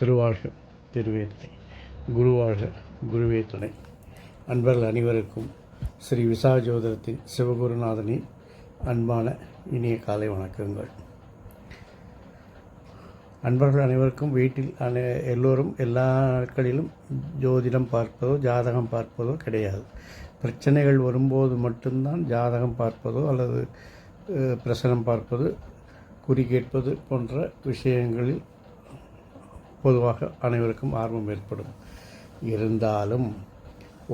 திருவாழ்க திருவே துணை, குருவாழ்க குருவே துணை. அன்பர்கள் அனைவருக்கும் ஸ்ரீ விசாஜோதரத்தின் சிவகுருநாதனின் அன்பான இனிய காலை வணக்கங்கள். அன்பர்கள் அனைவருக்கும் வீட்டில் எல்லோரும் எல்லா நாட்களிலும் ஜோதிடம் பார்ப்பதோ ஜாதகம் பார்ப்பதோ கிடையாது. பிரச்சனைகள் வரும்போது மட்டும்தான் ஜாதகம் பார்ப்பதோ அல்லது பிரசனம் பார்ப்பது, குறி கேட்பது போன்ற விஷயங்களில் பொதுவாக அனைவருக்கும் ஆர்வம் ஏற்படும். இருந்தாலும்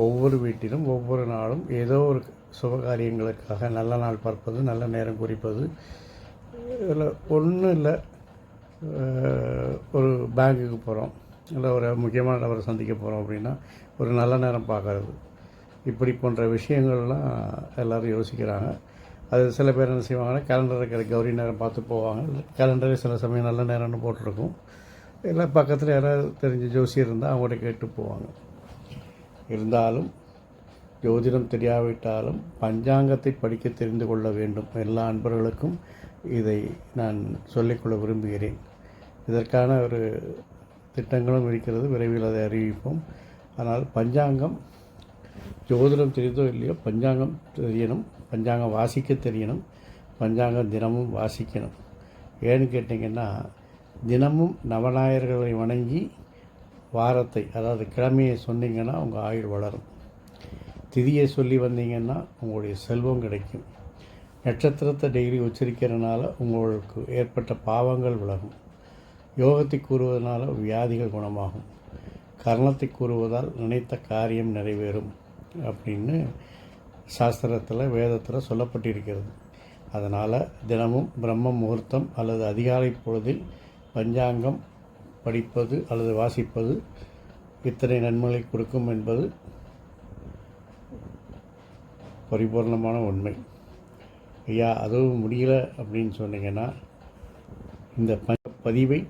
ஒவ்வொரு வீட்டிலும் ஒவ்வொரு நாளும் ஏதோ ஒரு சுபகாரியங்களுக்காக நல்ல நாள் பார்ப்பது, நல்ல நேரம் குறிப்பது, இல்லை ஒன்றும் இல்லை, ஒரு பேங்க்குக்கு போகிறோம், இல்லை ஒரு முக்கியமான நபரை சந்திக்க போகிறோம் அப்படின்னா ஒரு நல்ல நேரம் பார்க்கறது, இப்படி போன்ற விஷயங்கள்லாம் எல்லோரும் யோசிக்கிறாங்க. அது சில பேர் என்ன செய்வாங்கன்னா, கேலண்டரை கௌரி நேரம் பார்த்து போவாங்க. கேலண்டரே சில சமயம் நல்ல நேரம்னு போட்டிருக்கும். இல்லை பக்கத்தில் யாராவது தெரிஞ்ச ஜோசியர் இருந்தால் அவங்கள்ட்ட கேட்டு போவாங்க. இருந்தாலும் ஜோதிடம் தெரியாவிட்டாலும் பஞ்சாங்கத்தை படிக்க தெரிந்து கொள்ள வேண்டும். எல்லா அன்பர்களுக்கும் இதை நான் சொல்லிக்கொள்ள விரும்புகிறேன். இதற்கான ஒரு திட்டங்களும் இருக்கிறது, விரைவில் அதை அறிவிப்போம். ஆனால் பஞ்சாங்கம், ஜோதிடம் தெரிந்தோ இல்லையோ பஞ்சாங்கம் தெரியணும், பஞ்சாங்கம் வாசிக்க தெரியணும், பஞ்சாங்கம் தினமும் வாசிக்கணும். ஏன்னு கேட்டிங்கன்னா, தினமும் நவநாயர்களை வணங்கி வாரத்தை, அதாவது கிழமையை சொன்னீங்கன்னா உங்கள் ஆயுள் வளரும். திதியை சொல்லி வந்தீங்கன்னா உங்களுடைய செல்வம் கிடைக்கும். நட்சத்திரத்தை டெய்லி உச்சரிக்கிறதுனால உங்களுக்கு ஏற்பட்ட பாவங்கள் விலகும். யோகத்தை கூறுவதனால வியாதிகள் குணமாகும். கர்ணத்தை கூறுவதால் நினைத்த காரியம் நிறைவேறும் அப்படின்னு சாஸ்திரத்தில் வேதத்தில் சொல்லப்பட்டிருக்கிறது. அதனால் தினமும் பிரம்ம முகூர்த்தம் அல்லது அதிகாலை பொழுதில் பஞ்சாங்கம் படிப்பது அல்லது வாசிப்பது இத்தனை நன்மைகளை கொடுக்கும் என்பது பரிபூர்ணமான உண்மை. ஐயா அதுவும் முடியல அப்படின்னு சொன்னீங்கன்னா இந்த பதிவை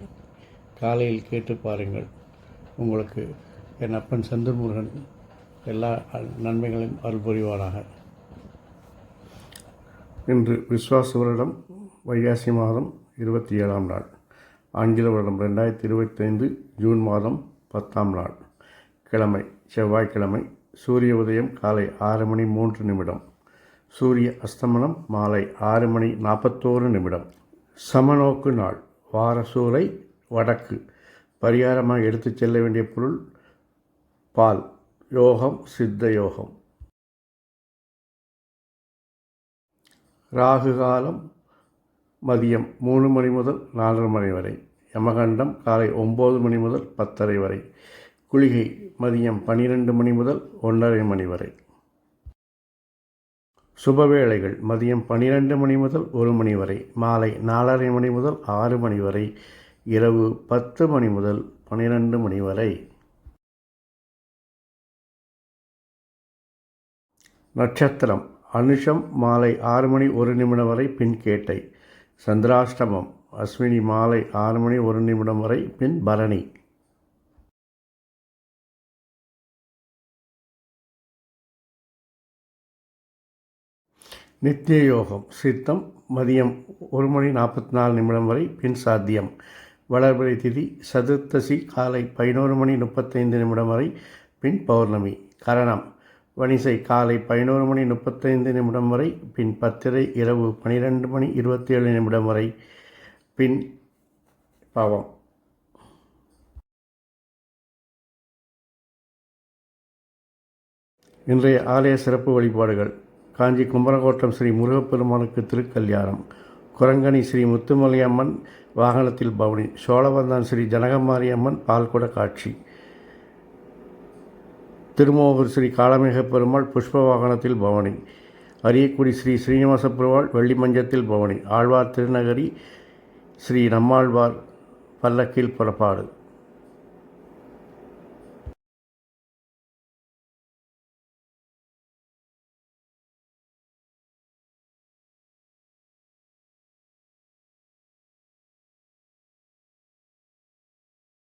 காலையில் கேட்டு பாருங்கள். உங்களுக்கு என் அப்பன் செந்தூர் முருகன் எல்லா நன்மைகளையும் அருள் புரிவாராக. இன்று விஸ்வாச வருடம் வைகாசி மாதம் 27ஆம் நாள், ஆங்கில வருடம் 2025 ஜூன் மாதம் 10ஆம் நாள், கிழமை செவ்வாய்க்கிழமை. சூரிய உதயம் காலை 6:03, சூரிய அஸ்தமனம் மாலை 6:41. சமநோக்கு நாள், வாரசூலை வடக்கு. பரிகாரமாக எடுத்துச் செல்ல வேண்டிய பொருள் பால். யோகம் சித்த யோகம். ராகு காலம் மதியம் 3 மணி முதல் 4:30 மணி வரை. யமகண்டம் காலை 9 மணி முதல் 10:30 வரை. குளிகை மதியம் 12 மணி முதல் 1:30 மணி வரை. சுபவேளைகள் மதியம் 12 மணி முதல் 1 மணி வரை, மாலை 4:30 மணி முதல் 6 மணி வரை, இரவு 10 மணி முதல் 12 மணி வரை. நட்சத்திரம் அனுஷம் மாலை 6 மணி 1 வரை, பின் கேட்டை. சந்திராஷ்டமம் அஸ்வினி மாலை 6 மணி 1 வரை, பின் பரணி. நித்திய யோகம் சித்தம் மதியம் 1 மணி 44 வரை, பின் சாத்தியம். வளர்பிறை திதி சதுர்த்தசி காலை 11 மணி 35 வரை, பின் பௌர்ணமி. கரணம் வணிசை காலை 11 மணி 35 வரை, பின் பத்திரை இரவு 12 மணி 27 வரை, பின் பாவம். இன்றைய ஆலய சிறப்பு வழிபாடுகள்: காஞ்சி கும்பரகோட்டம் ஸ்ரீ முருகப்பெருமானுக்கு திருக்கல்யாணம், குரங்கணி ஸ்ரீ முத்துமலையம்மன் வாகனத்தில் பவனி, சோழவந்தான் ஸ்ரீ ஜனகமாரியம்மன் பால்குட காட்சி, திருமோகூர் ஸ்ரீ காளமேக பெருமாள் புஷ்ப வாகனத்தில் பவனி, அரியக்குடி ஸ்ரீ ஸ்ரீனிவாச பெருமாள் வெள்ளி மஞ்சத்தில் பவனி, ஆழ்வார் திருநகரி ஸ்ரீ நம்மாழ்வார் பல்லக்கில் புறப்பாடு.